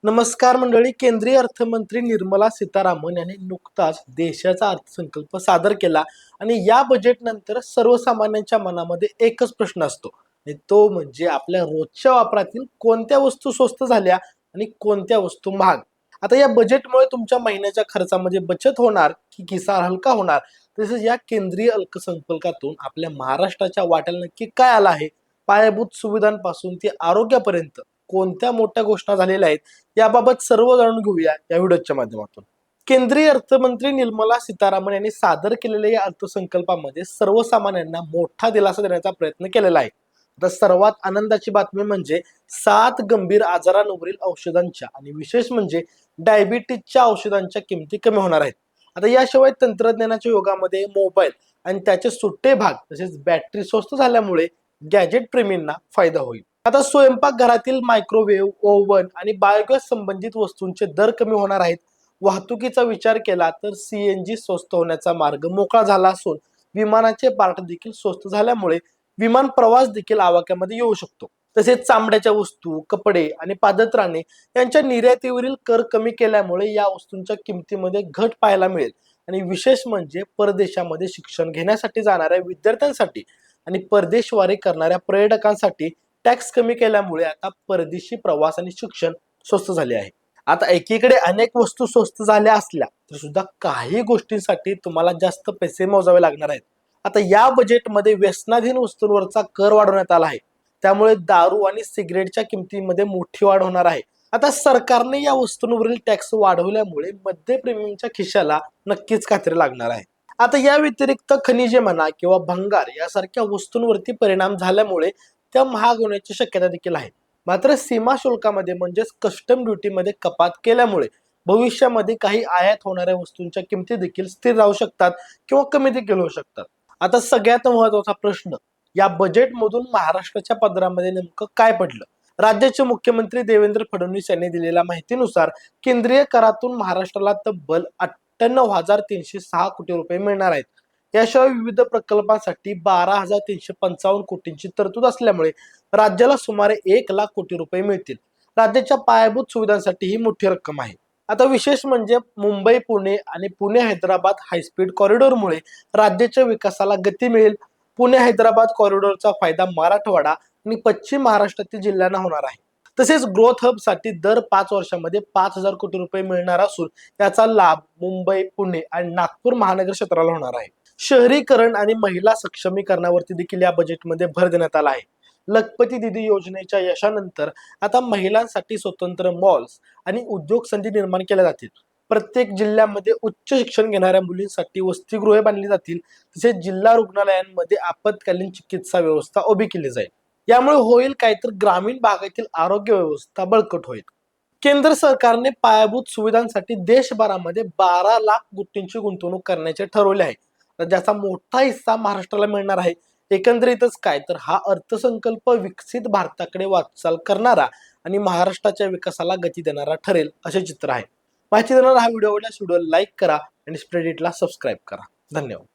नमस्कार मंडळी. केंद्रीय अर्थमंत्री निर्मला सीतारामन यांनी नुकताच देशाचा अर्थसंकल्प सादर केला आणि या बजेट नंतर सर्वसामान्यांच्या मनामध्ये एकच प्रश्न असतो आणि तो म्हणजे आपल्या रोजच्या वापरातील कोणत्या वस्तू स्वस्त झाल्या आणि कोणत्या वस्तू महाग. आता या बजेटमुळे तुमच्या महिन्याच्या खर्चामध्ये बचत होणार की खिसा हलका होणार, तसेच या केंद्रीय अर्थसंकल्पातून आपल्या महाराष्ट्राच्या वाट्याला नक्की काय आलं आहे, पायाभूत सुविधांपासून ते आरोग्यापर्यंत कोणत्या मोठ्या घोषणा झालेल्या आहेत, याबाबत सर्व जाणून घेऊया या व्हिडिओच्या माध्यमातून. केंद्रीय अर्थमंत्री निर्मला सीतारामन यांनी सादर केलेल्या या अर्थसंकल्पामध्ये सर्वसामान्यांना मोठा दिलासा देण्याचा प्रयत्न केलेला आहे. तर सर्वात आनंदाची बातमी म्हणजे 7 गंभीर आजारांवरील औषधांच्या आणि विशेष म्हणजे डायबिटीजच्या औषधांच्या किमती कमी होणार आहेत. आता याशिवाय तंत्रज्ञानाच्या युगामध्ये मोबाईल आणि त्याचे सुट्टे भाग तसेच बॅटरी स्वस्त झाल्यामुळे गॅजेट प्रेमींना फायदा होईल. आता स्वयंपाकघरातील मायक्रोवेव्ह, ओव्हन आणि बायोगॅस संबंधित वस्तूंचे दर कमी होणार आहेत. वाहतुकीचा विचार केला तर सीएनजी स्वस्त होण्याचा मार्ग मोकळा झाला असून विमानाचे पार्ट देखील स्वस्त झाल्यामुळे विमान प्रवास देखील आवाक्यामध्ये येऊ शकतो. तसेच चामड्याच्या वस्तू, कपडे आणि पादत्राणे यांच्या निर्यातीवरील कर कमी केल्यामुळे या वस्तूंच्या किमतीमध्ये घट पाहायला मिळेल. आणि विशेष म्हणजे परदेशामध्ये शिक्षण घेण्यासाठी जाणाऱ्या विद्यार्थ्यांसाठी आणि परदेशवारी करणाऱ्या पर्यटकांसाठी टॅक्स कमी केल्यामुळे आता परदेशी प्रवास आणि शिक्षण स्वस्त झाले आहे. आता एकीकडे अनेक वस्तू स्वस्त झाल्या असल्या तर सुद्धा काही गोष्टींसाठी तुम्हाला जास्त पैसे मोजावे लागणार आहेत. आता या बजेटमध्ये व्यसनाधीन वस्तूंवरचा कर वाढवण्यात आला आहे. त्यामुळे दारू आणि सिगरेटच्या किमतीमध्ये मोठी वाढ होणार आहे. आता सरकारने या वस्तूंवरील टॅक्स वाढवल्यामुळे मध्यप्रेमींच्या खिशाला नक्कीच कात्री लागणार आहे. आता या व्यतिरिक्त खनिजे म्हणा किंवा भंगार यासारख्या वस्तूंवरती परिणाम झाल्यामुळे त्या महाग होण्याची शक्यता देखील आहे. मात्र सीमा शुल्कामध्ये म्हणजेच कस्टम ड्युटीमध्ये कपात केल्यामुळे भविष्यामध्ये काही आयात होणाऱ्या वस्तूंच्या किमती देखील स्थिर राहू शकतात किंवा कमी देखील होऊ शकतात. आता सगळ्यात महत्वाचा प्रश्न, या बजेटमधून महाराष्ट्राच्या पदरामध्ये नेमकं काय पडलं? राज्याचे मुख्यमंत्री देवेंद्र फडणवीस यांनी दिलेल्या माहितीनुसार केंद्रीय करातून महाराष्ट्राला तब्बल 98,306 कोटी रुपये मिळणार आहेत. याशिवाय विविध प्रकल्पांसाठी 12,355 कोटींची तरतूद असल्यामुळे राज्याला सुमारे 1 लाख कोटी रुपये मिळतील. राज्याच्या पायाभूत सुविधांसाठी ही मोठी रक्कम आहे. आता विशेष म्हणजे मुंबई पुणे आणि पुणे हैदराबाद हायस्पीड कॉरिडॉरमुळे राज्याच्या विकासाला गती मिळेल. पुणे हैदराबाद कॉरिडॉरचा फायदा मराठवाडा आणि पश्चिम महाराष्ट्रातील जिल्ह्यांना होणार आहे. तसेच ग्रोथ हब साठी दर 5 वर्षांमध्ये 5,000 कोटी रुपये मिळणार असून याचा लाभ मुंबई, पुणे आणि नागपूर महानगर क्षेत्राला होणार आहे. शहरीकरण आणि महिला सक्षमीकरणावरती देखील या बजेटमध्ये भर देण्यात आला आहे. लखपती दिदी योजनेच्या यशानंतर आता महिलांसाठी स्वतंत्र मॉल्स आणि उद्योग संधी निर्माण केल्या जातील. प्रत्येक जिल्ह्यामध्ये उच्च शिक्षण घेणाऱ्या मुलींसाठी वसतिगृहे बांधली जातील. तसेच जिल्हा रुग्णालयांमध्ये आपत्कालीन चिकित्सा व्यवस्था उभी केली जाईल. यामुळे होईल काय तर ग्रामीण भागातील आरोग्य व्यवस्था बळकट होईल. केंद्र सरकारने पायाभूत सुविधांसाठी देशभरामध्ये 12 लाख कोटींची गुंतवणूक करण्याचे ठरवले आहे. तर ज्याचा मोठा हिस्सा महाराष्ट्राला मिळणार आहे. एकंदरीतच काय तर हा अर्थसंकल्प विकसित भारताकडे वाटचाल करणारा आणि महाराष्ट्राच्या विकासाला गती देणारा ठरेल असे चित्र आहे. माहिती देणारा हा व्हिडिओ आवडल्यास व्हिडिओ लाईक करा आणि स्प्रेडिटला सबस्क्राईब करा. धन्यवाद.